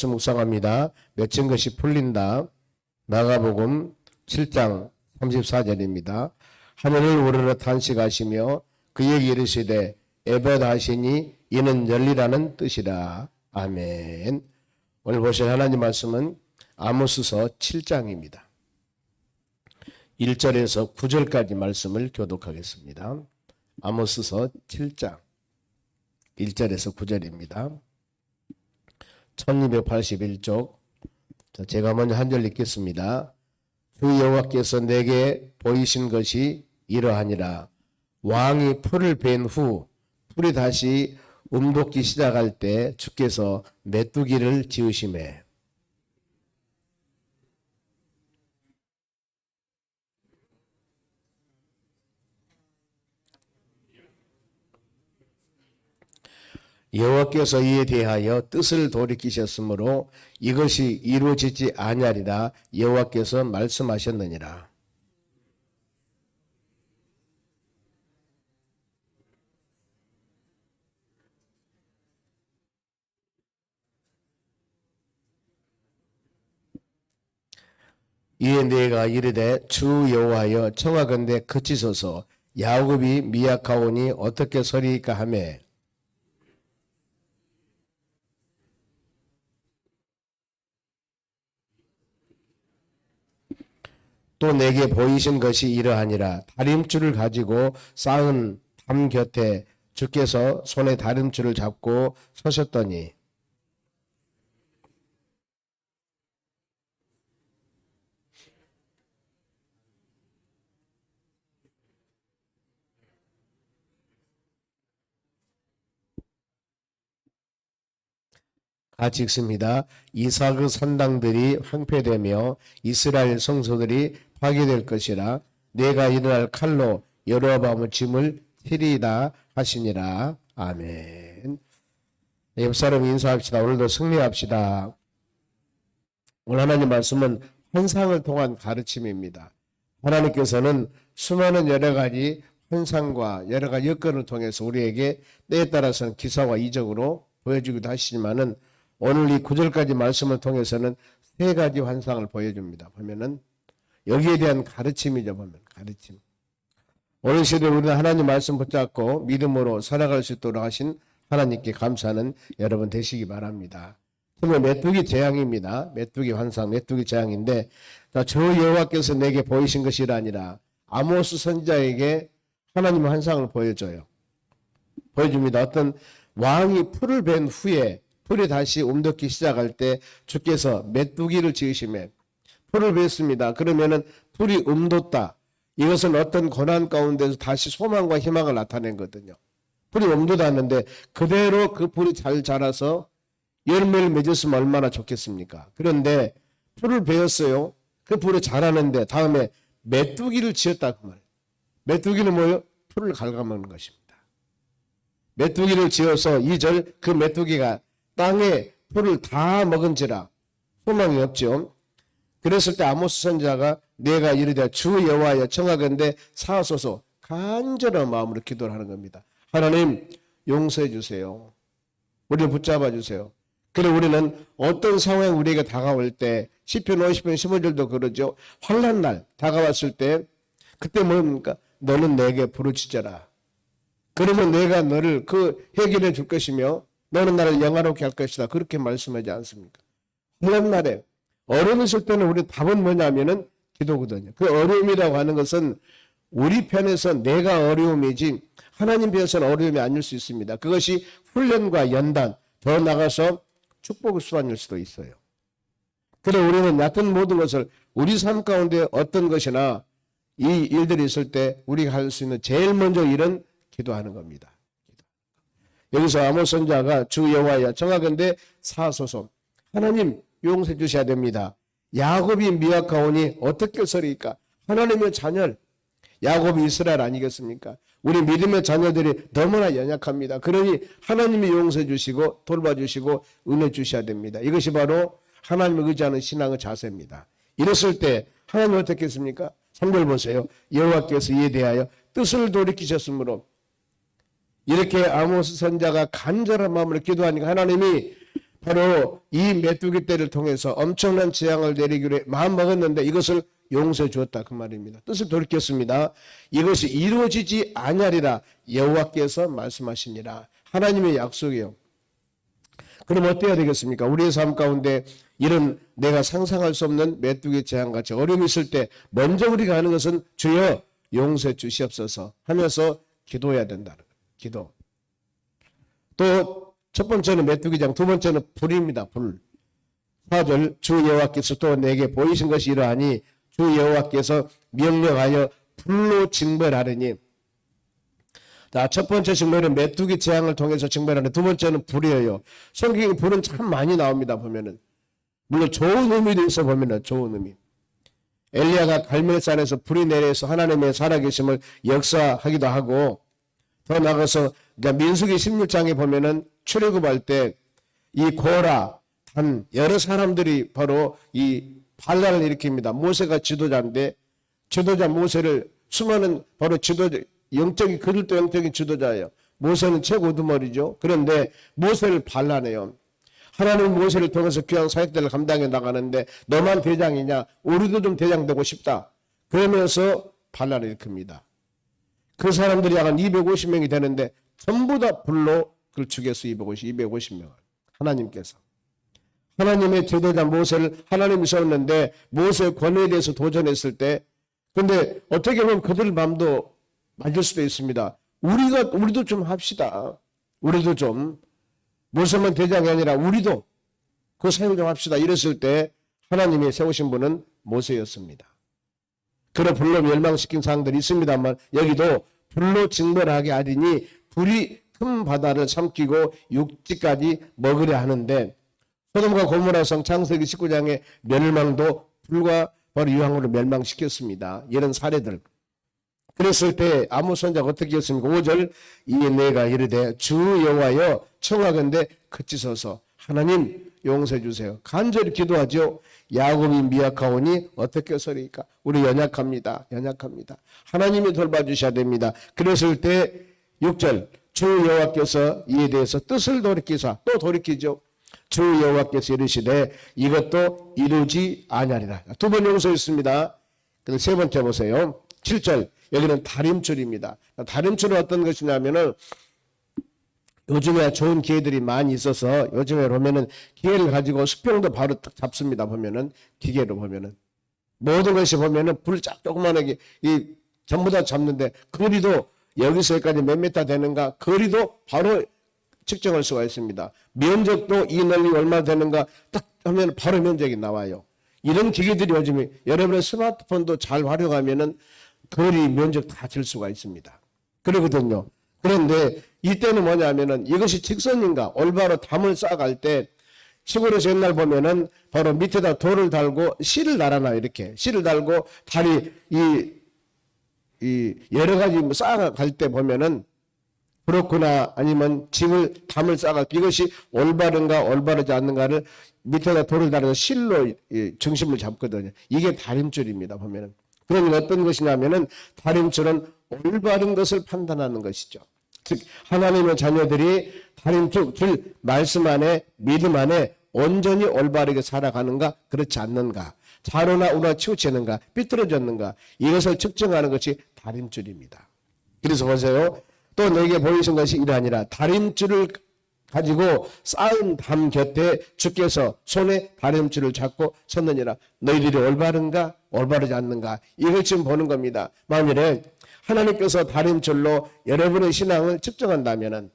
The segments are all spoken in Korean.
묵상합니다. 맺힌 것이 풀린다. 마가복음 7장 34절입니다. 하늘을 우러러 탄식하시며 그에게 이르시되 에베다하시니 이는 열리라는 뜻이라. 아멘. 오늘 보실 하나님 말씀은 아모스서 7장입니다. 1절에서 9절까지 말씀을 교독하겠습니다. 아모스서 7장 1절에서 9절입니다. 1281쪽. 제가 먼저 한 절 읽겠습니다. 주 여호와께서 내게 보이신 것이 이러하니라. 왕이 풀을 벤 후 풀이 다시 움돋기 시작할 때 주께서 메뚜기를 지으시매. 여호와께서 이에 대하여 뜻을 돌이키셨으므로 이것이 이루어지지 아니하리라 여호와께서 말씀하셨느니라. 이에 내가 이르되 주 여호와여 청하건대 그치소서 야곱이 미약하오니 어떻게 서리이까 하매. 또 내게 보이신 것이 이러하니라. 다림줄을 가지고 쌓은 담 곁에 주께서 손에 다림줄을 잡고 서셨더니 같이 읽습니다. 이삭의 산당들이 황폐되며 이스라엘 성소들이 파괴될 것이라. 내가 이날 칼로 여로보암의 짐을 치리이다 하시니라. 아멘. 옆 사람 인사합시다. 오늘도 승리합시다. 오늘 하나님 말씀은 환상을 통한 가르침입니다. 하나님께서는 수많은 여러 가지 환상과 여러 가지 여건을 통해서 우리에게 때에 따라서는 기사와 이적으로 보여주기도 하시지만은 오늘 이 9절까지 말씀을 통해서는 세 가지 환상을 보여줍니다. 보면은 여기에 대한 가르침이죠. 보면 가르침. 오늘 시대에 우리는 하나님 말씀 붙잡고 믿음으로 살아갈 수 있도록 하신 하나님께 감사하는 여러분 되시기 바랍니다. 그러면 메뚜기 재앙입니다. 메뚜기 환상, 메뚜기 재앙인데 주 여호와께서 내게 보이신 것이 아니라 아모스 선지자에게 하나님의 환상을 보여줍니다. 어떤 왕이 풀을 벤 후에 풀이 다시 움돋기 시작할 때 주께서 메뚜기를 지으시매. 풀을 뱄습니다. 그러면은 풀이 움돋다. 이것은 어떤 고난 가운데서 다시 소망과 희망을 나타낸 거거든요. 풀이 움돋았는데 그대로 그 풀이 잘 자라서 열매를 맺었으면 얼마나 좋겠습니까? 그런데 풀을 베었어요. 그 풀이 자라는데 다음에 메뚜기를 지었다 그 말이에요. 메뚜기는 뭐예요? 풀을 갉아먹는 것입니다. 메뚜기를 지어서 2절 그 메뚜기가 땅에 풀을 다 먹은지라 소망이 없죠. 그랬을 때 아모스 선지자가 내가 이르되 주 여호와여 청하건대 사하소서 간절한 마음으로 기도를 하는 겁니다. 하나님 용서해 주세요. 우리를 붙잡아 주세요. 그래 우리는 어떤 상황이 우리에게 다가올 때 시편 50편 15절도 그러죠. 환난 날 다가왔을 때 그때 뭡니까? 너는 내게 부르짖어라. 그러면 내가 너를 그 해결해 줄 것이며 너는 나를 영화롭게 할 것이다. 그렇게 말씀하지 않습니까? 환난 날에 어려움 있을 때는 우리 답은 뭐냐면은 기도거든요. 그 어려움이라고 하는 것은 우리 편에서 내가 어려움이지 하나님 편에서는 어려움이 아닐 수 있습니다. 그것이 훈련과 연단, 더 나가서 축복의 수단일 수도 있어요. 그래 우리는 얕은 모든 것을 우리 삶 가운데 어떤 것이나 이 일들이 있을 때 우리가 할 수 있는 제일 먼저 일은 기도하는 겁니다. 여기서 아모스 선지자가 주 여호와여 청하건대 사하소서. 하나님 용서해 주셔야 됩니다. 야곱이 미약하오니 어떻게 서리까? 하나님의 자녀 야곱이 이스라엘 아니겠습니까? 우리 믿음의 자녀들이 너무나 연약합니다. 그러니 하나님이 용서해 주시고 돌봐주시고 은혜 주셔야 됩니다. 이것이 바로 하나님을 의지하는 신앙의 자세입니다. 이랬을 때 하나님은 어떻게 했습니까? 3절 보세요. 여호와께서 이에 대하여 뜻을 돌이키셨으므로 이렇게 아모스 선지자가 간절한 마음으로 기도하니까 하나님이 바로 이 메뚜기 떼를 통해서 엄청난 재앙을 내리기로 마음먹었는데 이것을 용서해 주었다 그 말입니다. 뜻을 돌이켰습니다. 이것이 이루어지지 아니하리라 여호와께서 말씀하시니라. 하나님의 약속이요. 그럼 어때야 되겠습니까? 우리의 삶 가운데 이런 내가 상상할 수 없는 메뚜기 재앙같이 어려움이 있을 때 먼저 우리가 하는 것은 주여 용서해 주시옵소서 하면서 기도해야 된다는 거예요. 기도. 또 첫 번째는 메뚜기 재앙, 두 번째는 불입니다. 불. 4절 주 여호와께서 또 내게 보이신 것이 이러하니 주 여호와께서 명령하여 불로 징벌하리니. 자, 첫 번째 징벌은 메뚜기 재앙을 통해서 징벌하는, 두 번째는 불이에요. 성경에 불은 참 많이 나옵니다. 보면은 물론 좋은 의미도 있어. 보면은 좋은 의미. 엘리야가 갈멜산에서 불이 내려서 하나님의 살아계심을 역사하기도 하고, 더 나아가서 민수기 16장에 보면은 출애굽할 때 이 고라 단 여러 사람들이 바로 이 반란을 일으킵니다. 모세가 지도자인데 지도자 모세를 수많은 바로 지도자 영적인 그들도 영적인 지도자예요. 모세는 최고 우두머리죠. 그런데 모세를 반란해요. 하나님 모세를 통해서 귀한 사역들을 감당해 나가는데 너만 대장이냐? 우리도 좀 대장 되고 싶다. 그러면서 반란을 일으킵니다. 그 사람들이 약 250명이 되는데 전부 다 불로 그걸 죽였어. 250명을. 하나님께서. 하나님의 지도자 모세를 하나님이 세웠는데 모세의 권위에 대해서 도전했을 때, 근데 어떻게 보면 그들 마음도 맞을 수도 있습니다. 우리도 좀 합시다. 우리도 좀 모세만 대장이 아니라 우리도 그 사역을 좀 합시다. 이랬을 때 하나님이 세우신 분은 모세였습니다. 그런 불로 멸망시킨 사항들이 있습니다만 여기도 불로 징벌하게 하리니 불이 큰 바다를 삼키고 육지까지 먹으려 하는데, 소돔과 고모라 성 창세기 19장의 멸망도 불과 바로 유황으로 멸망시켰습니다. 이런 사례들. 그랬을 때 아모스 선지자가 어떻게 했습니까? 5절 이에 내가 이르되 주 여호와여 청하건대 그치소서. 하나님 용서해 주세요. 간절히 기도하죠. 야곱이 미약하오니 어떻게 하리까? 우리 연약합니다. 하나님이 돌봐주셔야 됩니다. 그랬을 때 6절 주 여호와께서 이에 대해서 뜻을 돌이키사, 또 돌이키죠. 주 여호와께서 이르시되 이것도 이루지 아니하리라. 두 번 용서했습니다. 근데 세 번째 보세요. 7절 여기는 다림줄입니다. 다림줄은 어떤 것이냐면은 요즘에 좋은 기회들이 많이 있어서 요즘에 보면은 기회를 가지고 수평도 바로 딱 잡습니다. 보면은 기계로 보면은 모든 것이 보면은 불 조그만하게 이 전부 다 잡는데 거리도 여기서 여기까지 몇 미터 되는가 거리도 바로 측정할 수가 있습니다. 면적도 이 넓이 얼마 되는가 딱 하면 바로 면적이 나와요. 이런 기계들이 요즘에 여러분의 스마트폰도 잘 활용하면은 거리 면적 다 잴 수가 있습니다. 그러거든요. 그런데 이때는 뭐냐면은 이것이 직선인가 올바로 담을 쌓아갈 때 시골에서 옛날 보면은 바로 밑에다 돌을 달고 실을 달아놔요. 이렇게 실을 달고 다리 이 여러 가지 쌓아갈 때 보면은 그렇구나 아니면 짐을 담을 쌓아갈 때 이것이 올바른가 올바르지 않는가를 밑에다 돌을 달아서 실로 중심을 잡거든요. 이게 다림줄입니다. 보면은. 그러면 어떤 것이냐면은 다림줄은 올바른 것을 판단하는 것이죠. 즉 하나님의 자녀들이 다림줄 말씀 안에 믿음 안에 온전히 올바르게 살아가는가 그렇지 않는가, 좌로나 우로나 치우치는가 삐뚤어졌는가, 이것을 측정하는 것이 다림줄입니다. 그래서 보세요. 또 내게 보이신 것이 이러하니라. 다림줄을 가지고 쌓은 담 곁에 주께서 손에 다림줄을 잡고 섰느니라. 너희들이 올바른가 올바르지 않는가, 이걸 지금 보는 겁니다. 만일에 하나님께서 다림줄로 여러분의 신앙을 측정한다면은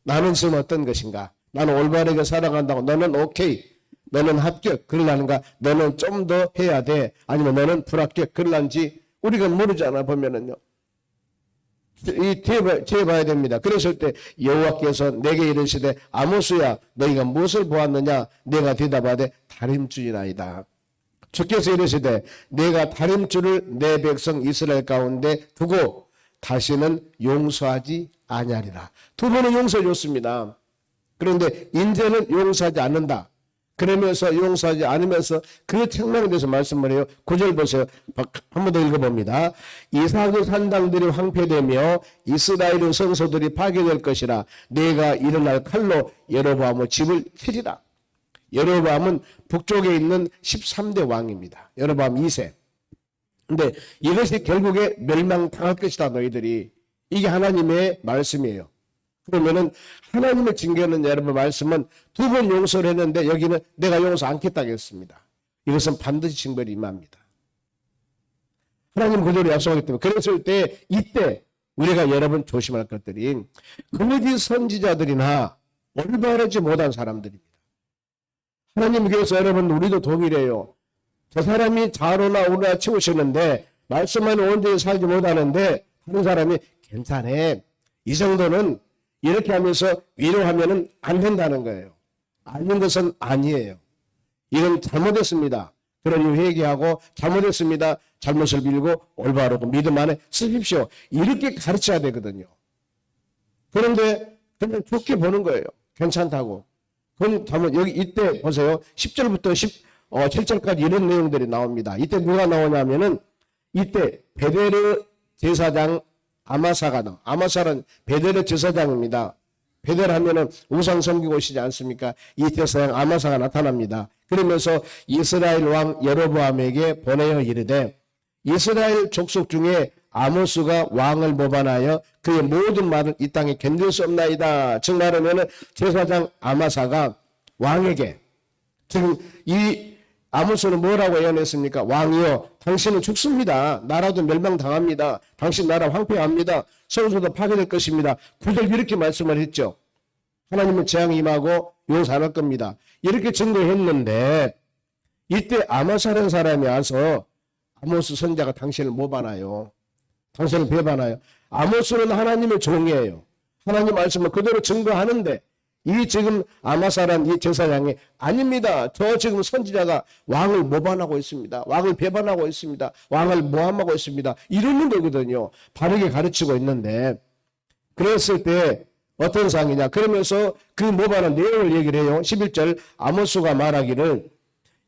나는 지금 어떤 것인가, 나는 올바르게 살아간다고, 너는 오케이, 너는 합격 그러려는가, 너는 좀 더 해야 돼, 아니면 너는 불합격 그러는지 우리가 모르잖아. 보면은요 이 재봐야 됩니다. 그랬을 때 여호와께서 내게 이르시되 아모스야 너희가 무엇을 보았느냐, 내가 대답하되 다림줄이나이다. 주께서 이르시되 내가 다림줄을 내 백성 이스라엘 가운데 두고 다시는 용서하지 아니하리라. 두 번은 용서해 줬습니다. 그런데 이제는 용서하지 않는다. 그러면서 용서하지 않으면서 그 책망에 대해서 말씀을 해요. 9절 보세요. 한 번 더 읽어봅니다. 이삭의 산당들이 황폐되며 이스라엘의 성소들이 파괴될 것이라. 내가 일어날 칼로 여로보암의 집을 치리라. 여로보암은 북쪽에 있는 13대 왕입니다. 여로보암 2세. 근데 이것이 결국에 멸망당할 것이다 너희들이. 이게 하나님의 말씀이에요. 그러면은 하나님의 징계는 여러분 말씀은 2번 용서를 했는데 여기는 내가 용서 않겠다고 했습니다. 이것은 반드시 징벌이 임합니다. 하나님 그대로 약속하기 때문에. 그랬을 때 이때 우리가 여러분 조심할 것들이 거짓 선지자들이나 올바르지 못한 사람들입니다. 하나님께서 여러분 우리도 동일해요. 저 사람이 좌로나 우로나 치우시는데 말씀만 온전히 살지 못하는데 다른 사람이 괜찮아. 이 정도는 이렇게 하면서 위로하면 안 된다는 거예요. 아닌 것은 아니에요. 이건 잘못했습니다. 그러니 회개하고 잘못했습니다. 잘못을 빌고 올바르고 믿음 안에 쓰십시오. 이렇게 가르쳐야 되거든요. 그런데 그냥 좋게 보는 거예요. 괜찮다고. 그건 잘못. 여기 이때 보세요. 10절부터 17절까지 이런 내용들이 나옵니다. 이때 누가 나오냐면은 이때 베데르 제사장 아마사가 나와. 아마사는 베데르 제사장입니다. 베데르 하면은 우상 섬기고 오시지 않습니까? 이 제사장 아마사가 나타납니다. 그러면서 이스라엘 왕 여로보암에게 보내어 이르되 이스라엘 족속 중에 아모스가 왕을 모반하여 그의 모든 말을 이 땅에 견딜 수 없나이다. 즉 말하면은 제사장 아마사가 왕에게 지금 이 아모스는 뭐라고 예언했습니까? 왕이여 당신은 죽습니다. 나라도 멸망당합니다. 당신 나라 황폐합니다. 성소도 파괴될 것입니다. 9절 이렇게 말씀을 했죠. 하나님은 재앙이 임하고 용서 안 할 겁니다. 이렇게 증거했는데 이때 아마사라는 사람이 와서 아모스 선자가 당신을 모반하여 당신을 배반하여. 아모스는 하나님의 종이에요. 하나님 말씀을 그대로 증거하는데 이 지금 아마사란 이 제사장이 아닙니다. 저 지금 선지자가 왕을 모반하고 있습니다. 왕을 배반하고 있습니다. 왕을 모함하고 있습니다. 이러는 거거든요. 바르게 가르치고 있는데 그랬을 때 어떤 상이냐. 그러면서 그 모반한 내용을 얘기를 해요. 11절 아모스가 말하기를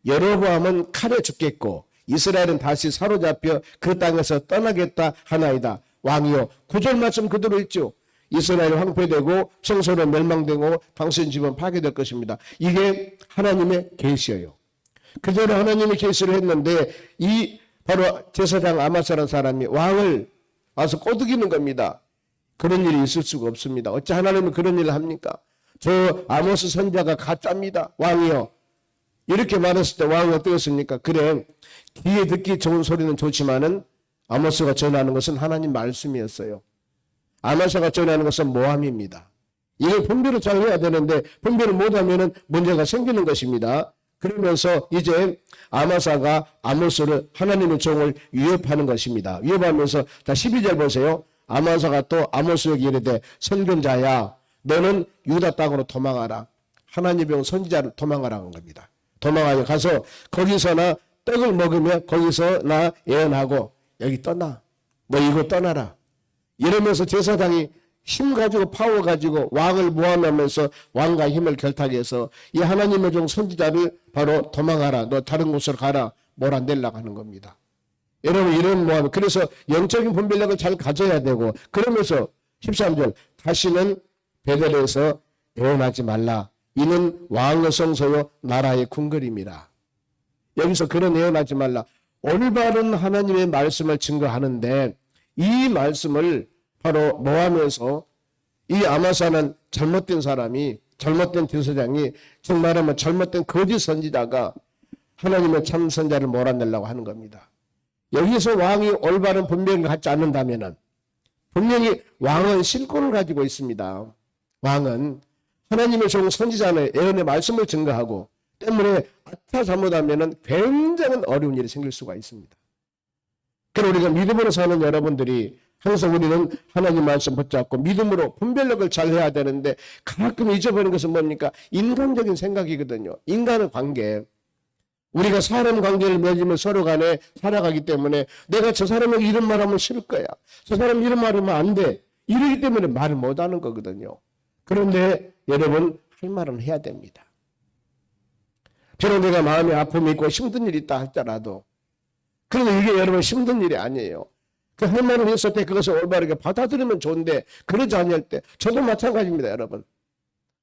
여로보암은 칼에 죽겠고 이스라엘은 다시 사로잡혀 그 땅에서 떠나겠다 하나이다. 왕이요. 9절 말씀 그대로 있죠. 이스라엘 황폐되고 성소는 멸망되고 당신 집은 파괴될 것입니다. 이게 하나님의 계시예요. 그대로 하나님의 계시를 했는데 이 바로 제사장 아마사라는 사람이 왕을 와서 꼬드기는 겁니다. 그런 일이 있을 수가 없습니다. 어찌 하나님은 그런 일을 합니까? 저 아모스 선자가 가짜입니다. 왕이요. 이렇게 말했을 때 왕이 어떻겠습니까? 그래 귀에 듣기 좋은 소리는 좋지만은 아모스가 전하는 것은 하나님 말씀이었어요. 아마사가 전하는 것은 모함입니다. 이걸 분별을 잘 해야 되는데 분별을 못하면 문제가 생기는 것입니다. 그러면서 이제 아마사가 아모스를 하나님의 종을 위협하는 것입니다. 위협하면서 자 12절 보세요. 아마사가 또 아모스에게 이르되 선견자야 너는 유다 땅으로 도망하라. 하나님의 종 선지자를 도망하라는 겁니다. 도망하여 가서 거기서나 떡을 먹으며 거기서 나 예언하고 여기 떠나. 뭐 이거 떠나라. 이러면서 제사장이 힘 가지고 파워 가지고 왕을 모함하면서 왕과 힘을 결탁해서 이 하나님의 종 선지자를 바로 도망하라. 너 다른 곳으로 가라. 몰아내려고 하는 겁니다. 여러분 이런 모함. 그래서 영적인 분별력을 잘 가져야 되고 그러면서 13절 다시는 베델에서 예언하지 말라. 이는 왕의 성소요 나라의 궁궐임이라. 여기서 그런 예언하지 말라. 올바른 하나님의 말씀을 증거하는데 이 말씀을 바로 모함해서 이 아마사는 잘못된 사람이 잘못된 제사장이 정말하면 잘못된 거짓 선지자가 하나님의 참 선자를 몰아내려고 하는 겁니다. 여기서 왕이 올바른 분별을 갖지 않는다면 분명히 왕은 실권을 가지고 있습니다. 왕은 하나님의 종 선지자는 예언의 말씀을 증거하고 때문에 아차 잘못하면 굉장히 어려운 일이 생길 수가 있습니다. 그럼 우리가 믿음으로 사는 여러분들이 항상 우리는 하나님 말씀 붙잡고 믿음으로 분별력을 잘 해야 되는데 가끔 잊어버리는 것은 뭡니까? 인간적인 생각이거든요. 인간의 관계. 우리가 사람 관계를 맺으면 서로 간에 살아가기 때문에 내가 저 사람에게 이런 말하면 싫을 거야. 저 사람 이런 말하면 안 돼. 이러기 때문에 말을 못하는 거거든요. 그런데 여러분 할 말은 해야 됩니다. 비록 내가 마음에 아픔이 있고 힘든 일이 있다 할지라도 그런데 이게 여러분 힘든 일이 아니에요. 그 할 말을 했을 때 그것을 올바르게 받아들이면 좋은데 그러지 않을 때 저도 마찬가지입니다. 여러분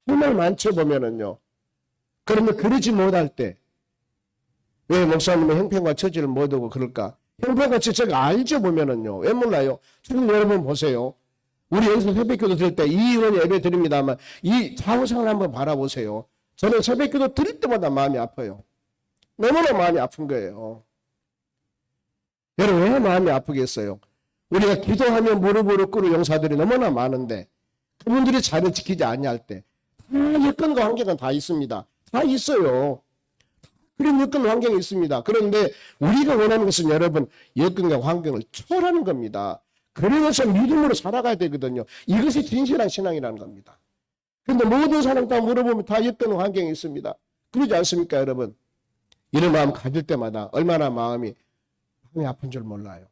할 말 많죠 보면은요. 그러면 그러지 못할 때 왜 목사님은 형편과 처지를 못하고 그럴까? 형편과 처지가 알죠 보면은요. 왜 몰라요? 지금 여러분 보세요. 우리 여기서 새벽기도 드릴 때 이의원 예배 드립니다만 이 사후상을 한번 바라보세요. 저는 새벽기도 드릴 때마다 마음이 아파요. 너무나 마음이 아픈 거예요. 여러분 왜 마음이 아프겠어요? 우리가 기도하며 무릎으로 꿇을 용사들이 너무나 많은데 그분들이 자리를 지키지 아니할 때 다 여건과 환경은 다 있습니다. 다 있어요. 그런 여건 환경이 있습니다. 그런데 우리가 원하는 것은 여러분 여건과 환경을 초월하는 겁니다. 그래서 믿음으로 살아가야 되거든요. 이것이 진실한 신앙이라는 겁니다. 그런데 모든 사람 다 물어보면 다 여건과 환경이 있습니다. 그러지 않습니까 여러분? 이런 마음 가질 때마다 얼마나 마음이 아픈 줄 몰라요.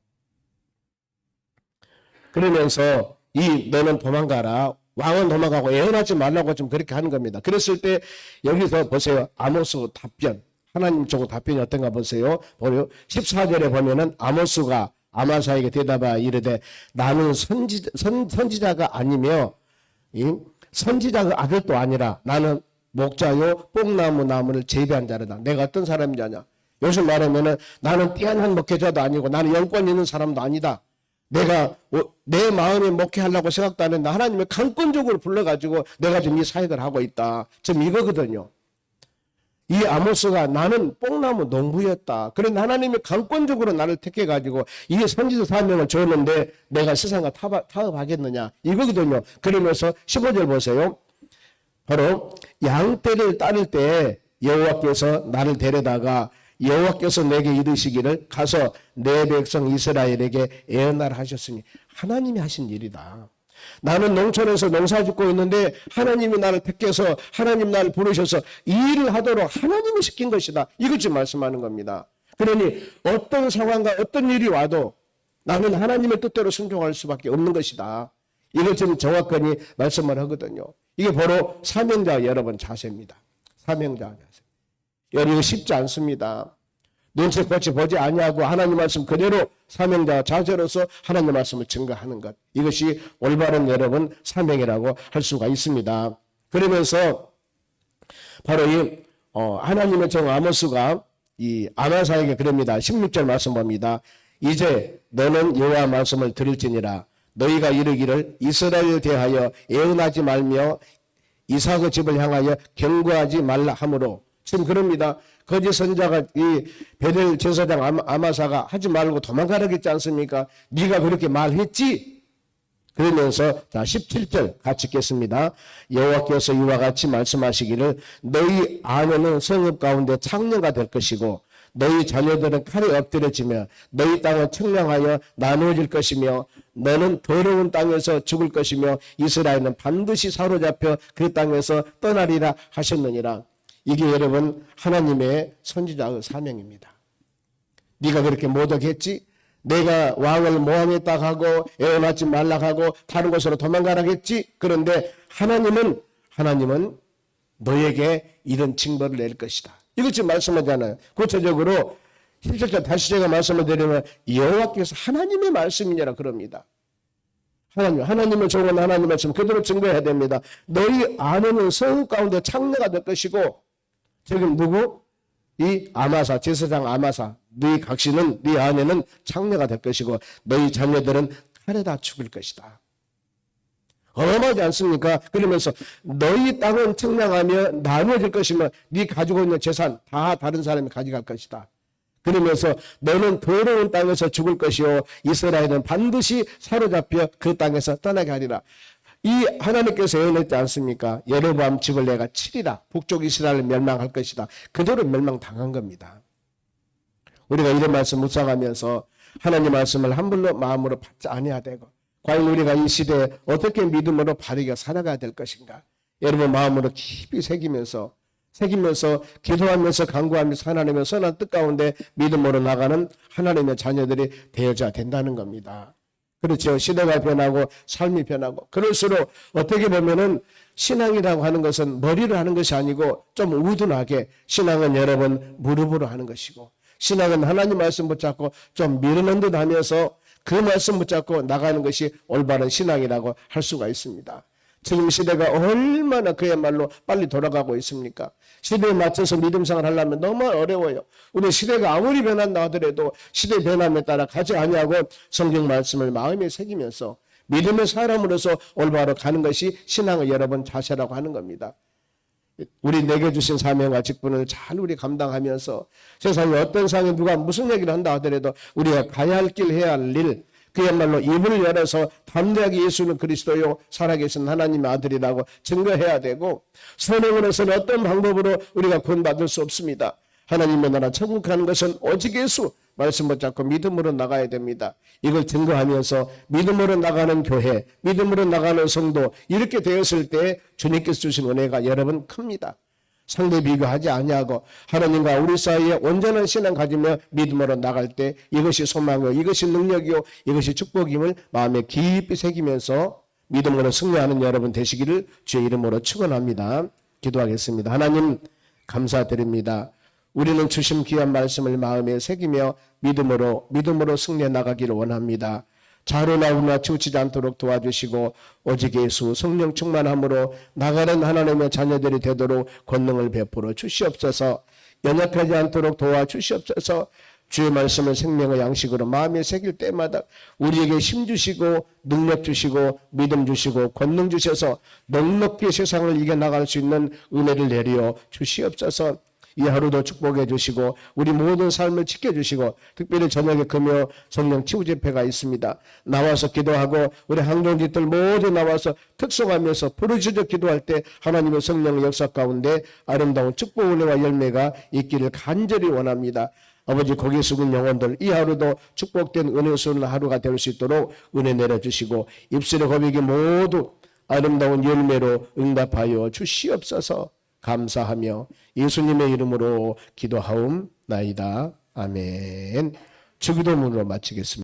그러면서 너는 도망가라. 왕은 도망가고 애원하지 말라고 좀 그렇게 하는 겁니다. 그랬을 때 여기서 보세요. 아모스 답변. 하나님 쪽으로 답변이 어떤가 보세요. 14절에 보면은 아모스가 아마사에게 대답하여 이르되 나는 선지자가 아니며 선지자가 아들도 아니라 나는 목자요 뽕나무 나무를 재배한 자르다. 내가 어떤 사람인지 아냐. 요즘 말하면은 나는 뛰어난 목회자도 아니고 나는 영권 있는 사람도 아니다. 내가 내 마음에 목회하려고 생각도 안 했는데 하나님이 강권적으로 불러가지고 내가 지금 이 사역을 하고 있다. 지금 이거거든요. 이 아모스가 나는 뽕나무 농부였다. 그런데 하나님이 강권적으로 나를 택해가지고 이 선지자 사명을 줬는데 내가 세상과 타협하겠느냐. 이거거든요. 그러면서 15절 보세요. 바로 양떼를 따를 때 여호와께서 나를 데려다가 여호와께서 내게 이르시기를 가서 내 백성 이스라엘에게 애언하라 하셨으니 하나님이 하신 일이다. 나는 농촌에서 농사 짓고 있는데 하나님이 나를 택해서 하나님 나를 부르셔서 이 일을 하도록 하나님이 시킨 것이다. 이것 좀 말씀하는 겁니다. 그러니 어떤 상황과 어떤 일이 와도 나는 하나님의 뜻대로 순종할 수밖에 없는 것이다. 이걸 좀 정확하게 말씀을 하거든요. 이게 바로 사명자 여러분 자세입니다. 사명자 자세. 여러분 이거 쉽지 않습니다. 눈치껏이 보지 아니하고 하나님 말씀 그대로 사명자 자세로서 하나님 말씀을 증거하는 것. 이것이 올바른 여러분 사명이라고 할 수가 있습니다. 그러면서 바로 하나님의 종 아모스가 이 아마사에게 그럽니다. 16절 말씀 봅니다. 이제 너는 여호와 말씀을 들을지니라. 너희가 이르기를 이스라엘에 대하여 애언하지 말며 이삭의 집을 향하여 경고하지 말라 하므로 지금 그럽니다. 거짓 선자가 이 베델 제사장 아마사가 하지 말고 도망가라겠지 않습니까? 네가 그렇게 말했지? 그러면서 자 17절 같이 읽겠습니다. 여호와께서 이와 같이 말씀하시기를 너희 아내는 성읍 가운데 창녀가 될 것이고 너희 자녀들은 칼에 엎드려지며 너희 땅은 청량하여 나누어질 것이며 너는 더러운 땅에서 죽을 것이며 이스라엘은 반드시 사로잡혀 그 땅에서 떠나리라 하셨느니라. 이게 여러분 하나님의 선지자의 사명입니다. 네가 그렇게 못하겠지? 내가 왕을 모함했다 하고 애원하지 말라 하고 다른 곳으로 도망가라겠지? 그런데 하나님은 너에게 이런 징벌을 낼 것이다. 이것 지금 말씀하잖아요. 구체적으로 17절 다시 제가 말씀을 드리면 여호와께서 하나님의 말씀이냐라 그럽니다. 하나님의 종은 하나님의 말씀 그대로 증거해야 됩니다. 너희 아내는 성읍 가운데 창녀가 될 것이고 지금 누구? 이 아마사 제사장 아마사 너희 각신은 네 아내는 창녀가 될 것이고 너희 자녀들은 칼에다 죽을 것이다. 어마어마하지 않습니까? 그러면서 너희 땅은 청량하며 나누어질 것이며 네 가지고 있는 재산 다 다른 사람이 가져갈 것이다. 그러면서 너는 더러운 땅에서 죽을 것이요 이스라엘은 반드시 사로잡혀 그 땅에서 떠나게 하리라. 이 하나님께서 예언했지 않습니까? 여로보암 집을 내가 치리라. 북쪽 이스라엘을 멸망할 것이다. 그대로 멸망당한 겁니다. 우리가 이런 말씀 묵상하면서 하나님 말씀을 함부로 마음으로 받지 아니해야 되고 과연 우리가 이 시대에 어떻게 믿음으로 바르게 살아가야 될 것인가? 여러분 마음으로 깊이 새기면서 기도하면서 간구하면서 하나님의 선한 뜻 가운데 믿음으로 나가는 하나님의 자녀들이 되어져야 된다는 겁니다. 그렇죠. 시대가 변하고 삶이 변하고 그럴수록 어떻게 보면은 신앙이라고 하는 것은 머리로 하는 것이 아니고 좀 우둔하게 신앙은 여러분 무릎으로 하는 것이고 신앙은 하나님 말씀 붙잡고 좀 미루는 듯 하면서 그 말씀 붙잡고 나가는 것이 올바른 신앙이라고 할 수가 있습니다. 지금 시대가 얼마나 그야말로 빨리 돌아가고 있습니까? 시대에 맞춰서 믿음 생활 하려면 너무 어려워요. 우리 시대가 아무리 변한다 하더라도 시대 변함에 따라 가지 아니하고 성경 말씀을 마음에 새기면서 믿음의 사람으로서 올바로 가는 것이 신앙의 여러분 자세라고 하는 겁니다. 우리 내게 주신 사명과 직분을 잘 우리 감당하면서 세상에 어떤 상에 누가 무슨 얘기를 한다 하더라도 우리가 가야 할 길, 해야 할 일, 그야말로 입을 열어서 담대하게 예수는 그리스도요 살아계신 하나님의 아들이라고 증거해야 되고, 선행으로서는 어떤 방법으로 우리가 구원받을 수 없습니다. 하나님의 나라 천국 가는 것은 오직 예수 말씀 붙잡고 믿음으로 나가야 됩니다. 이걸 증거하면서 믿음으로 나가는 교회, 믿음으로 나가는 성도, 이렇게 되었을 때 주님께서 주신 은혜가 여러분 큽니다. 상대 비교하지 아니하고 하나님과 우리 사이에 온전한 신앙 가지며 믿음으로 나갈 때 이것이 소망이요, 이것이 능력이요, 이것이 축복임을 마음에 깊이 새기면서 믿음으로 승리하는 여러분 되시기를 주의 이름으로 축원합니다. 기도하겠습니다. 하나님 감사드립니다. 우리는 주신 귀한 말씀을 마음에 새기며 믿음으로 승리해 나가기를 원합니다. 자로나오나 치우치지 않도록 도와주시고 오직 예수 성령 충만함으로 나가는 하나님의 자녀들이 되도록 권능을 베풀어 주시옵소서. 연약하지 않도록 도와주시옵소서. 주의 말씀을 생명의 양식으로 마음에 새길 때마다 우리에게 힘 주시고 능력 주시고 믿음 주시고 권능 주셔서 넉넉히 세상을 이겨나갈 수 있는 은혜를 내려 주시옵소서. 이 하루도 축복해 주시고 우리 모든 삶을 지켜주시고, 특별히 저녁에 금요 성령 치유 집회가 있습니다. 나와서 기도하고 우리 항동지들 모두 나와서 특송하면서 부르짖어 기도할 때 하나님의 성령의 역사 가운데 아름다운 축복 은혜와 열매가 있기를 간절히 원합니다. 아버지, 고개 숙은 영혼들 이 하루도 축복된 은혜스러운 하루가 될 수 있도록 은혜 내려주시고 입술의 고백이 모두 아름다운 열매로 응답하여 주시옵소서. 감사하며 예수님의 이름으로 기도하옵나이다. 아멘. 주기도문으로 마치겠습니다.